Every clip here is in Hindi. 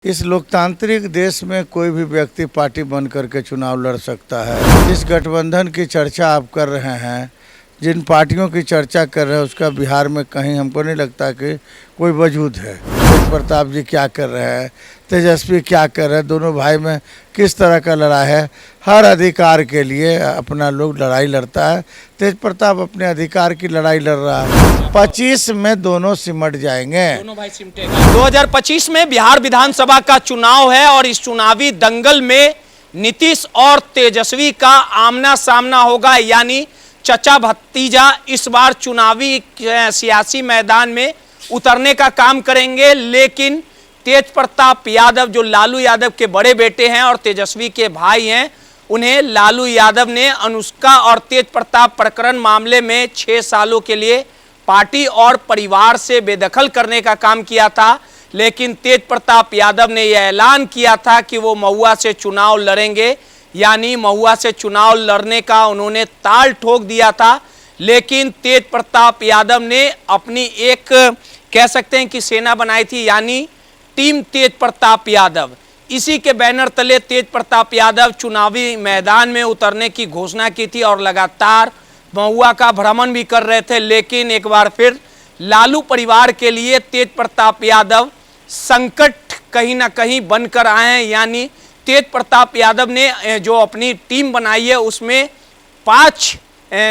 इस लोकतांत्रिक देश में कोई भी व्यक्ति पार्टी बन करके चुनाव लड़ सकता है। जिस गठबंधन की चर्चा आप कर रहे हैं, जिन पार्टियों की चर्चा कर रहे हैं, उसका बिहार में कहीं हमको नहीं लगता कि कोई वजूद है। तेज प्रताप जी क्या कर रहे हैं, तेजस्वी क्या कर रहे हैं, दोनों भाई में किस तरह का लड़ाई है। हर अधिकार के लिए अपना लोग लड़ाई लड़ता है। तेज प्रताप अपने अधिकार की लड़ाई लड़ रहा है। 25 में दोनों सिमट जाएंगे, दोनों भाई सिमटेगा। 2025 में बिहार विधानसभा का चुनाव है और इस चुनावी दंगल में नीतीश और तेजस्वी का आमना सामना होगा, यानी चचा भतीजा इस बार चुनावी सियासी मैदान में उतरने का काम करेंगे। लेकिन तेज प्रताप यादव जो लालू यादव के बड़े बेटे हैं और तेजस्वी के भाई हैं, उन्हें लालू यादव ने अनुष्का और तेज प्रताप प्रकरण मामले में 6 सालों के लिए पार्टी और परिवार से बेदखल करने का काम किया था। लेकिन तेज प्रताप यादव ने यह ऐलान किया था कि वो महुआ से चुनाव लड़ेंगे, यानी महुआ से चुनाव लड़ने का उन्होंने ताल ठोक दिया था। लेकिन तेज प्रताप यादव ने अपनी एक कह सकते हैं कि सेना बनाई थी, यानी टीम तेज प्रताप यादव। इसी के बैनर तले तेज प्रताप यादव चुनावी मैदान में उतरने की घोषणा की थी और लगातार महुआ का भ्रमण भी कर रहे थे। लेकिन एक बार फिर लालू परिवार के लिए तेज प्रताप यादव संकट कहीं ना कहीं बनकर आए हैं, यानी तेज प्रताप यादव ने जो अपनी टीम बनाई है उसमें 5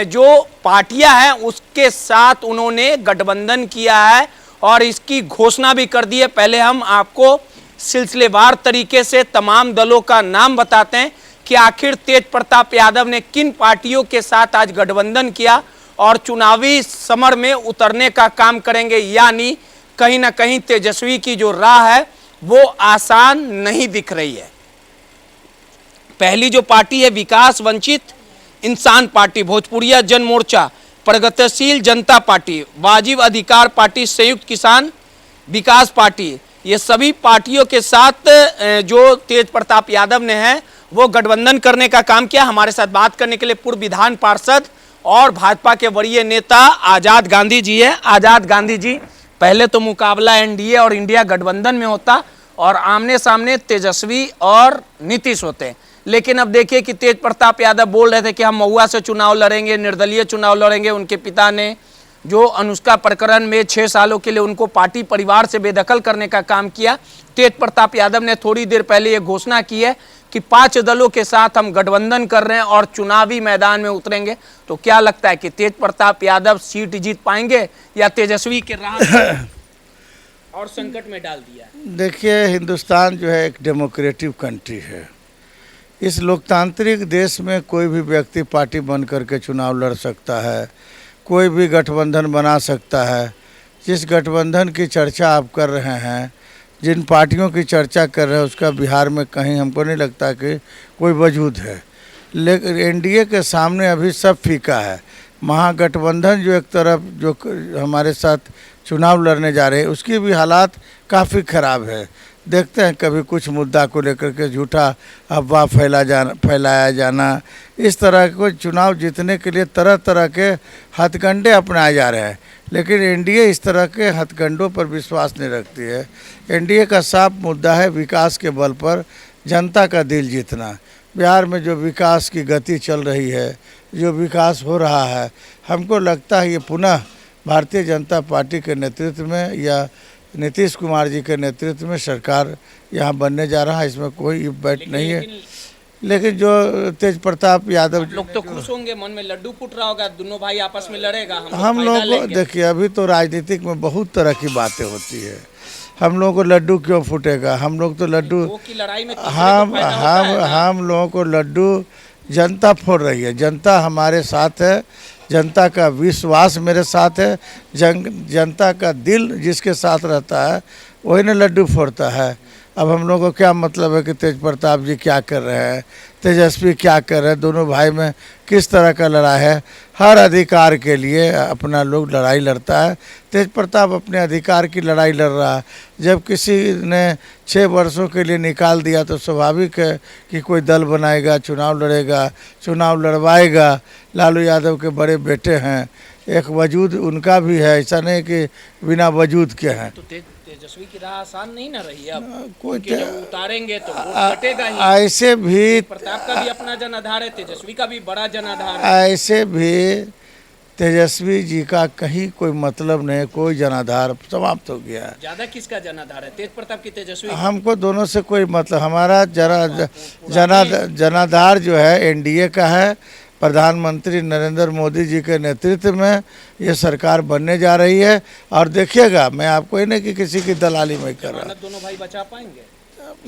जो पार्टियां हैं उसके साथ उन्होंने गठबंधन किया है और इसकी घोषणा भी कर दी है। पहले हम आपको सिलसिलेवार तरीके से तमाम दलों का नाम बताते हैं कि आखिर तेज प्रताप यादव ने किन पार्टियों के साथ आज गठबंधन किया और चुनावी समर में उतरने का काम करेंगे। यानी कहीं ना कहीं तेजस्वी की जो राह है वो आसान नहीं दिख रही है। पहली जो पार्टी है विकास वंचित इंसान पार्टी, भोजपुरिया जन मोर्चा, प्रगतिशील जनता पार्टी, वाजिब अधिकार पार्टी, संयुक्त किसान विकास पार्टी, ये सभी पार्टियों के साथ जो तेज प्रताप यादव ने है वो गठबंधन करने का काम किया। हमारे साथ बात करने के लिए पूर्व विधान पार्षद और भाजपा के वरीय नेता आजाद गांधी जी है। आजाद गांधी जी, पहले तो मुकाबला एनडीए और इंडिया गठबंधन में होता और आमने सामने तेजस्वी और नीतीश होते, लेकिन अब देखिए कि तेज प्रताप यादव बोल रहे थे कि हम महुआ से चुनाव लड़ेंगे, निर्दलीय चुनाव लड़ेंगे। उनके पिता ने जो अनुष्का प्रकरण में 6 सालों के लिए उनको पार्टी परिवार से बेदखल करने का काम किया। तेज प्रताप यादव ने थोड़ी देर पहले ये घोषणा की है कि 5 दलों के साथ हम गठबंधन कर रहे हैं और चुनावी मैदान में उतरेंगे। तो क्या लगता है कि तेज प्रताप यादव सीट जीत पाएंगे या तेजस्वी के राह और संकट में डाल दिया? देखिए, हिंदुस्तान जो है एक डेमोक्रेटिक कंट्री है। इस लोकतांत्रिक देश में कोई भी व्यक्ति पार्टी बन करके चुनाव लड़ सकता है, कोई भी गठबंधन बना सकता है। जिस गठबंधन की चर्चा आप कर रहे हैं, जिन पार्टियों की चर्चा कर रहे हैं, उसका बिहार में कहीं हमको नहीं लगता कि कोई वजूद है। लेकिन एनडीए के सामने अभी सब फीका है। महागठबंधन जो एक तरफ जो हमारे साथ चुनाव लड़ने जा रहे हैं, उसकी भी हालात काफ़ी ख़राब है। देखते हैं कभी कुछ मुद्दा को लेकर के झूठा अफवाह फैलाया जाना, इस तरह को चुनाव जीतने के लिए तरह तरह के हथकंडे अपनाए जा रहे हैं। लेकिन एनडीए इस तरह के हथकंडों पर विश्वास नहीं रखती है। एनडीए का साफ मुद्दा है विकास के बल पर जनता का दिल जीतना। बिहार में जो विकास की गति चल रही है, जो विकास हो रहा है, हमको लगता है ये पुनः भारतीय जनता पार्टी के नेतृत्व में या नीतीश कुमार जी के नेतृत्व में सरकार यहाँ बनने जा रहा है। इसमें कोई बैट नहीं है। लेकिन जो तेज प्रताप यादव लोग तो खुश होंगे, मन में लड्डू फूट रहा होगा, दोनों भाई आपस में लड़ेगा, हम लोग को देखिए, अभी तो राजनीतिक में बहुत तरह की बातें होती है। हम लोगों को लड्डू क्यों फूटेगा? हम लोग तो लड्डू की लड़ाई में हम लोगों को लड्डू जनता फोड़ रही है। जनता हमारे साथ है, जनता का विश्वास मेरे साथ है। जनता का दिल जिसके साथ रहता है वही ना लड्डू फोड़ता है। अब हम लोगों को क्या मतलब है कि तेज प्रताप जी क्या कर रहे हैं, तेजस्वी क्या कर रहे हैं, दोनों भाई में किस तरह का लड़ाई है। हर अधिकार के लिए अपना लोग लड़ाई लड़ता है। तेज प्रताप अपने अधिकार की लड़ाई लड़ रहा है। जब किसी ने 6 वर्षों के लिए निकाल दिया तो स्वाभाविक है कि कोई दल बनाएगा, चुनाव लड़ेगा, चुनाव लड़वाएगा। लालू यादव के बड़े बेटे हैं, एक वजूद उनका भी है, ऐसा नहीं कि बिना वजूद के हैं। तो तेजस्वी की राह आसान नहीं ना रही अब, कोई क्योंकि जब उतारेंगे तो वोट कटेगा ही। ऐसे भी प्रताप का भी अपना जनाधार है, तेजस्वी का भी बड़ा जनाधार है। ऐसे भी तेजस्वी जी का कहीं कोई मतलब नहीं, कोई जनाधार समाप्त हो गया है। ज्यादा किसका जनाधार है, तेज प्रताप की तेजस्वी? हमको दोनों से कोई मतलब, हमारा जनाधार जो है एनडीए का है। प्रधानमंत्री नरेंद्र मोदी जी के नेतृत्व में ये सरकार बनने जा रही है। और देखिएगा, मैं आपको ये नहीं कि किसी की दलाली में कर रहा, दोनों भाई बचा पाएंगे?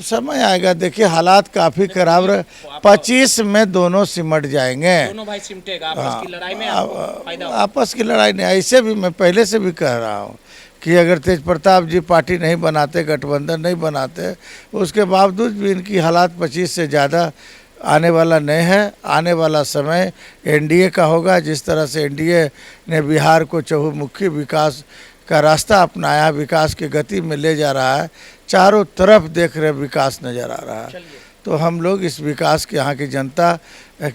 समय आएगा। देखिए हालात काफ़ी खराब रहे। 25 में दोनों सिमट जाएंगे। दोनों भाई सिमटेगा, आपस की लड़ाई में आपको फायदा होगा। आपस की लड़ाई नहीं, ऐसे भी मैं पहले से भी कह रहा हूँ कि अगर तेज प्रताप जी पार्टी नहीं बनाते, गठबंधन नहीं बनाते, उसके बावजूद भी इनकी हालात 25 से ज़्यादा आने वाला नहीं है। आने वाला समय एनडीए का होगा। जिस तरह से एनडीए ने बिहार को चहुमुखी विकास का रास्ता अपनाया, विकास की गति में ले जा रहा है, चारों तरफ देख रहे विकास नज़र आ रहा है। तो हम लोग इस विकास के, यहाँ की जनता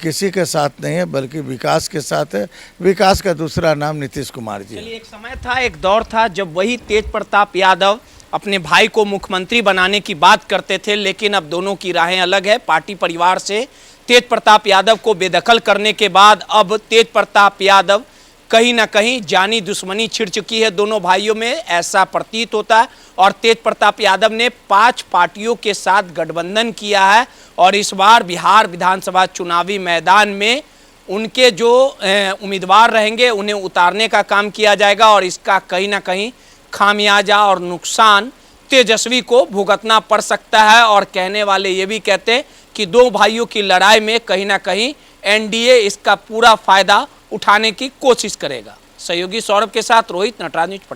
किसी के साथ नहीं है बल्कि विकास के साथ है। विकास का दूसरा नाम नीतीश कुमार जी है। चलिए, एक समय था, एक दौर था जब वही तेज प्रताप यादव अपने भाई को मुख्यमंत्री बनाने की बात करते थे, लेकिन अब दोनों की राहें अलग है। पार्टी परिवार से तेज प्रताप यादव को बेदखल करने के बाद अब तेज प्रताप यादव कहीं ना कहीं जानी दुश्मनी छिड़ चुकी है दोनों भाइयों में, ऐसा प्रतीत होता है। और तेज प्रताप यादव ने 5 पार्टियों के साथ गठबंधन किया है और इस बार बिहार विधानसभा चुनावी मैदान में उनके जो उम्मीदवार रहेंगे उन्हें उतारने का काम किया जाएगा और इसका कहीं ना कहीं खामियाजा और नुकसान तेजस्वी को भुगतना पड़ सकता है। और कहने वाले ये भी कहते हैं कि दो भाइयों की लड़ाई में कहीं ना कहीं एनडीए इसका पूरा फायदा उठाने की कोशिश करेगा। सहयोगी सौरभ के साथ रोहित, नटराज न्यूज़ पटना।